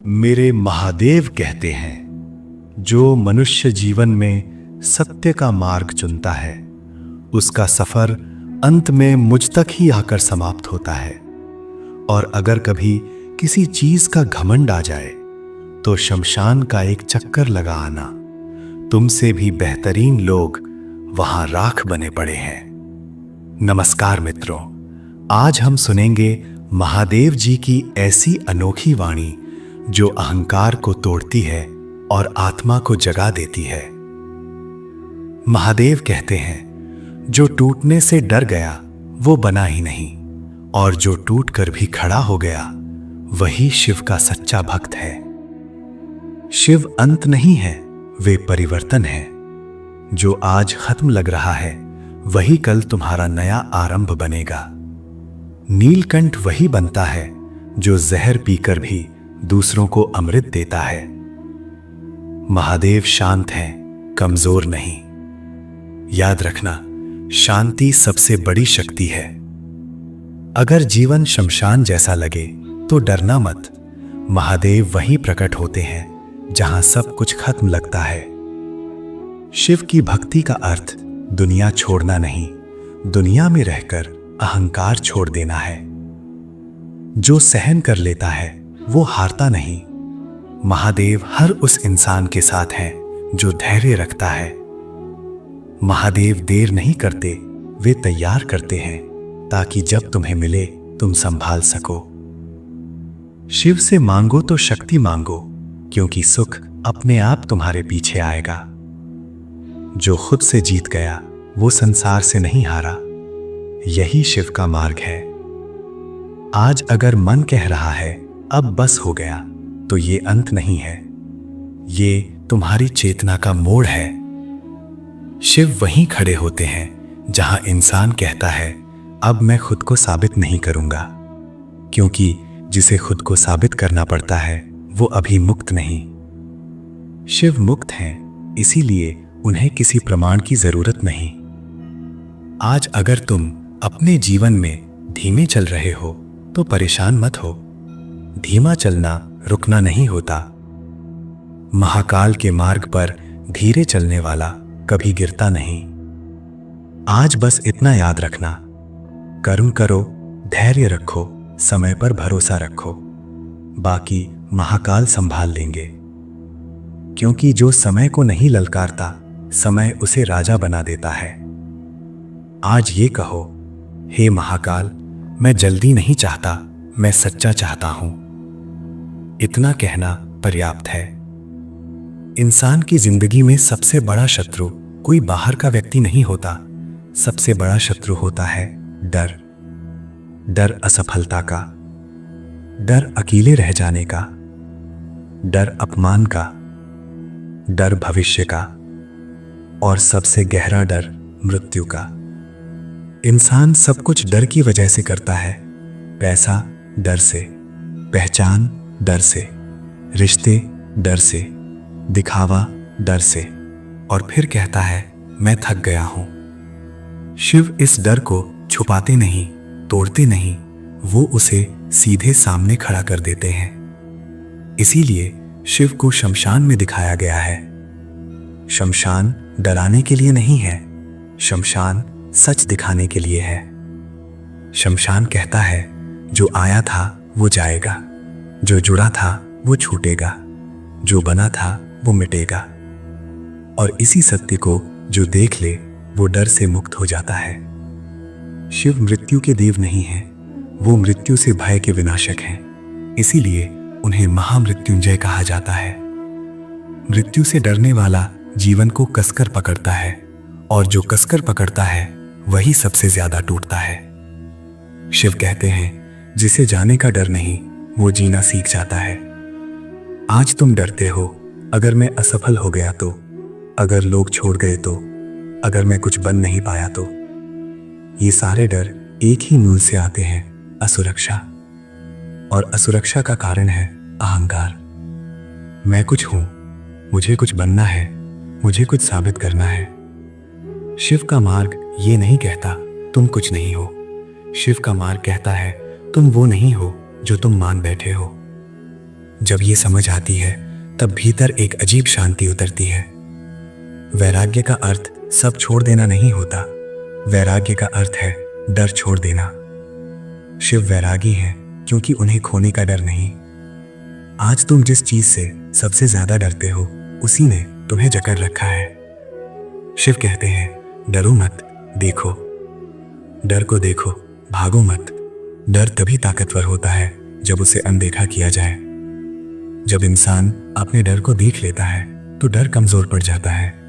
मेरे महादेव कहते हैं, जो मनुष्य जीवन में सत्य का मार्ग चुनता है उसका सफर अंत में मुझ तक ही आकर समाप्त होता है। और अगर कभी किसी चीज का घमंड आ जाए तो शमशान का एक चक्कर लगा आना। तुमसे भी बेहतरीन लोग वहां राख बने पड़े हैं। नमस्कार मित्रों, आज हम सुनेंगे महादेव जी की ऐसी अनोखी वाणी जो अहंकार को तोड़ती है और आत्मा को जगा देती है। महादेव कहते हैं, जो टूटने से डर गया वो बना ही नहीं, और जो टूट कर भी खड़ा हो गया वही शिव का सच्चा भक्त है। शिव अंत नहीं है, वे परिवर्तन है। जो आज खत्म लग रहा है वही कल तुम्हारा नया आरंभ बनेगा। नीलकंठ वही बनता है जो जहर पीकर भी दूसरों को अमृत देता है। महादेव शांत हैं, कमजोर नहीं। याद रखना, शांति सबसे बड़ी शक्ति है। अगर जीवन शमशान जैसा लगे तो डरना मत। महादेव वहीं प्रकट होते हैं जहां सब कुछ खत्म लगता है। शिव की भक्ति का अर्थ दुनिया छोड़ना नहीं, दुनिया में रहकर अहंकार छोड़ देना है। जो सहन कर लेता है वो हारता नहीं। महादेव हर उस इंसान के साथ हैं जो धैर्य रखता है। महादेव देर नहीं करते, वे तैयार करते हैं ताकि जब तुम्हें मिले तुम संभाल सको। शिव से मांगो तो शक्ति मांगो, क्योंकि सुख अपने आप तुम्हारे पीछे आएगा। जो खुद से जीत गया वो संसार से नहीं हारा। यही शिव का मार्ग है। आज अगर मन कह रहा है अब बस हो गया, तो ये अंत नहीं है, ये तुम्हारी चेतना का मोड़ है। शिव वहीं खड़े होते हैं जहां इंसान कहता है अब मैं खुद को साबित नहीं करूंगा, क्योंकि जिसे खुद को साबित करना पड़ता है वो अभी मुक्त नहीं। शिव मुक्त हैं, इसीलिए उन्हें किसी प्रमाण की जरूरत नहीं। आज अगर तुम अपने जीवन में धीमे चल रहे हो तो परेशान मत हो। धीमा चलना रुकना नहीं होता। महाकाल के मार्ग पर धीरे चलने वाला कभी गिरता नहीं। आज बस इतना याद रखना, कर्म करो, धैर्य रखो, समय पर भरोसा रखो, बाकी महाकाल संभाल लेंगे। क्योंकि जो समय को नहीं ललकारता, समय उसे राजा बना देता है। आज ये कहो, हे महाकाल, मैं जल्दी नहीं चाहता, मैं सच्चा चाहता हूं। इतना कहना पर्याप्त है। इंसान की जिंदगी में सबसे बड़ा शत्रु कोई बाहर का व्यक्ति नहीं होता। सबसे बड़ा शत्रु होता है डर। डर असफलता का, डर अकेले रह जाने का, डर अपमान का, डर भविष्य का, और सबसे गहरा डर मृत्यु का। इंसान सब कुछ डर की वजह से करता है। पैसा डर से, पहचान डर से, रिश्ते डर से, दिखावा डर से, और फिर कहता है मैं थक गया हूं। शिव इस डर को छुपाते नहीं, तोड़ते नहीं, वो उसे सीधे सामने खड़ा कर देते हैं। इसीलिए शिव को शमशान में दिखाया गया है। शमशान डराने के लिए नहीं है, शमशान सच दिखाने के लिए है। शमशान कहता है जो आया था वो जाएगा, जो जुड़ा था वो छूटेगा, जो बना था वो मिटेगा। और इसी सत्य को जो देख ले वो डर से मुक्त हो जाता है। शिव मृत्यु के देव नहीं हैं, वो मृत्यु से भय के विनाशक हैं। इसीलिए उन्हें महामृत्युंजय कहा जाता है। मृत्यु से डरने वाला जीवन को कसकर पकड़ता है, और जो कसकर पकड़ता है वही सबसे ज्यादा टूटता है। शिव कहते हैं जिसे जाने का डर नहीं वो जीना सीख जाता है। आज तुम डरते हो, अगर मैं असफल हो गया तो, अगर लोग छोड़ गए तो, अगर मैं कुछ बन नहीं पाया तो। ये सारे डर एक ही मूल से आते हैं, असुरक्षा। और असुरक्षा का कारण है अहंकार। मैं कुछ हूं, मुझे कुछ बनना है, मुझे कुछ साबित करना है। शिव का मार्ग ये नहीं कहता तुम कुछ नहीं हो। शिव का मार्ग कहता है तुम वो नहीं हो जो तुम मान बैठे हो। जब ये समझ आती है तब भीतर एक अजीब शांति उतरती है। वैराग्य का अर्थ सब छोड़ देना नहीं होता, वैराग्य का अर्थ है डर छोड़ देना। शिव वैरागी हैं क्योंकि उन्हें खोने का डर नहीं। आज तुम जिस चीज से सबसे ज्यादा डरते हो उसी ने तुम्हें जकड़ रखा है। शिव कहते हैं डरो मत, देखो। डर को देखो, भागो मत। डर तभी ताकतवर होता है जब उसे अनदेखा किया जाए। जब इंसान अपने डर को देख लेता है तो डर कमजोर पड़ जाता है।